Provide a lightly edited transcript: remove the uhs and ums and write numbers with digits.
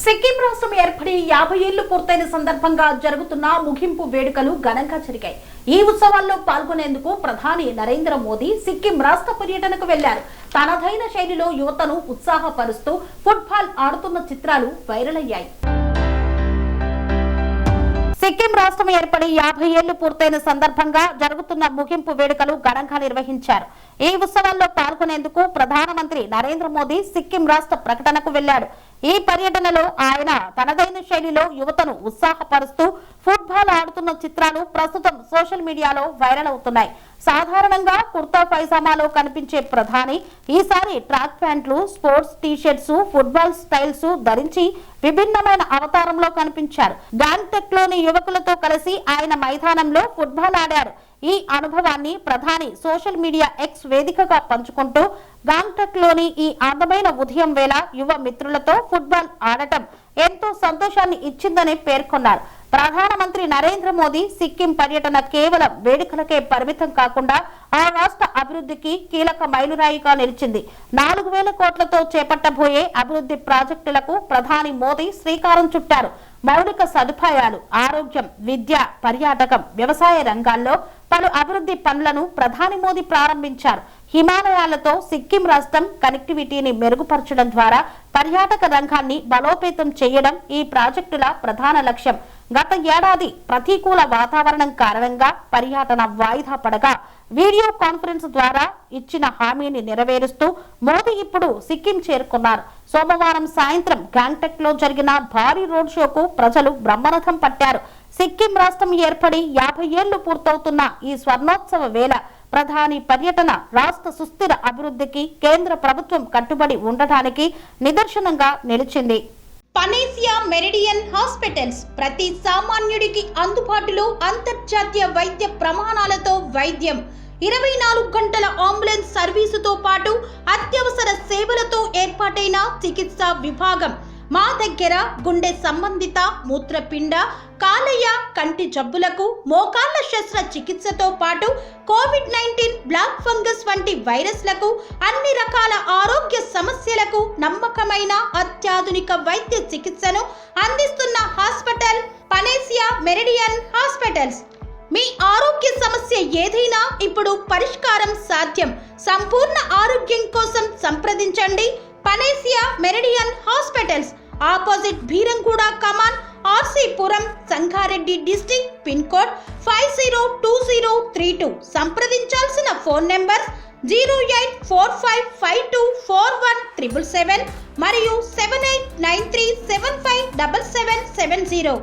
సిక్కిం రాష్ట్రం ఏర్పడి 50 ఏళ్లు పూర్తయిన సందర్భంగా జరుగుతున్న ముగింపు వేడుకలు ఘనంగా జరిగాయి. ఈ ఉత్సవాల్లో పాల్గొనేందుకు ప్రధాని నరేంద్ర మోదీ సిక్కిం రాష్ట్ర పర్యటనకు వెళ్లారు. తనదైన శైలిలో యువతను ఉత్సాహపరుస్తూ ఫుట్బాల్ ఆడుతున్న చిత్రాలు వైరల్ అయ్యాయి. సిక్కిం రాష్ట్రం ఏర్పడి 50 ఏళ్లు పూర్తయిన సందర్భంగా జరుగుతున్న ముగింపు వేడుకలు ఘనంగా నిర్వహించారు. ఈ ఉత్సవాల్లో పాల్గొనేందుకు ప్రధానమంత్రి నరేంద్ర మోదీ సిక్కిం రాష్ట్ర ప్రకటనకు వెళ్లాడు. ఈ పర్యటనలో ఆయన తనదైన శైలిలో యువతను ఉత్సాహపరుస్తూ ఫుట్బాల్ ఆడుతున్న చిత్రాలు ప్రస్తుతం సోషల్ మీడియాలో వైరల్ అవుతున్నాయి. సాధారణంగా కుర్తా పైజామాలో కనిపించే ప్రధాని ఈసారి ట్రాక్ ప్యాంట్లు, స్పోర్ట్స్ టీ-షర్ట్స్, ఫుట్బాల్ స్టైల్స్ ధరించి విభిన్నమైన అవతారంలో కనిపించారు. గ్యాంగ్టక్ లోని యువకులతో కలిసి ఆయన మైదానంలో ఫుట్బాల్ ఆడారు. ఈ అనుభవాన్ని ప్రధాని సోషల్ మీడియా ఎక్స్ వేదికగా పంచుకుంటూ గాంగ్టక్ లోని ఈ అందమైన ఉదయం వేళ యువ మిత్రులతో ఫుట్బాల్ ఆడటం ఎంతో సంతోషాన్ని ఇచ్చిందని పేర్కొన్నారు. ప్రధానమంత్రి నరేంద్ర మోదీ సిక్కిం పర్యటన కేవలం వేడుకలకే పరిమితం కాకుండా ఆ రాష్ట్ర అభివృద్ధికి కీలక మైలురాయిగా నిలిచింది. 4000 కోట్లతో చేపట్టబోయే అభివృద్ధి ప్రాజెక్టులకు ప్రధాని మోదీ శ్రీకారం చుట్టారు. మౌలిక సదుపాయాలు, ఆరోగ్యం, విద్య, పర్యాటకం, వ్యవసాయ రంగాల్లో పలు అభివృద్ధి పనులను ప్రధాని మోదీ ప్రారంభించారు. హిమాలయాలతో సిక్కిం రాష్ట్రం కనెక్టివిటీని మెరుగుపరచడం ద్వారా పర్యాటక రంగాన్ని బలోపేతం చేయడం ఈ ప్రాజెక్టుల ప్రధాన లక్ష్యం. గత ఏడాది ప్రతికూల వాతావరణం కారణంగా పర్యటన వాయిదా పడగా వీడియో కాన్ఫరెన్స్ ద్వారా ఇచ్చిన హామీని నెరవేరుస్తూ మోదీ ఇప్పుడు సిక్కిం చేరుకున్నారు. సోమవారం సాయంత్రం గాంగ్టక్ లో జరిగిన భారీ రోడ్ షోకు ప్రజలు బ్రహ్మరథం పట్టారు. సిక్కిం రాష్ట్రం ఏర్పడి 50 ఏళ్లు పూర్తవుతున్న ఈ స్వర్ణోత్సవ వేళ ప్రధాని పర్యటన రాష్ట్ర సుస్థిర అభివృద్ధికి కేంద్ర ప్రభుత్వం కట్టుబడి ఉండటానికి నిదర్శనంగా నిలిచింది. పనేసియా మెరిడియన్ హాస్పిటల్స్ ప్రతి సామాన్యుడికి అందుబాటులో అంతర్జాతీయ వైద్య ప్రమాణాలతో వైద్యం, 24 గంటల అంబులెన్స్ సర్వీసుతో పాటు అత్యవసర సేవలతో ఏర్పాటైన చికిత్సా విభాగం. మా దగ్గర గుండె సంబంధిత, మూత్రపిండ, కాలేయ, కంటి జబ్బులకు, మోకాళ్ల శస్త్ర చికిత్సతో పాటు కోవిడ్-19, బ్లాక్ ఫంగస్ వంటి వైరస్లకు, అన్ని రకాల ఆరోగ్య సమస్యలకు నమ్మకమైన అత్యాధునిక వైద్య చికిత్సను అందిస్తున్న హాస్పిటల్ పనేసియా మెరిడియన్ హాస్పిటల్స్. మీ ఆరోగ్య సమస్య ఏదైనా ఇప్పుడు పరిష్కారం సాధ్యం. సంపూర్ణ ఆరోగ్యం కోసం సంప్రదించండి Panacea Meridian hospitals. Opposite Bheeramguda Kaman, RC Puram, Sangareddy district. Pin code 502032. సంప్రదించాల్సిన ఫోన్ నెంబర్ 0845524177 మరియు 7893757770.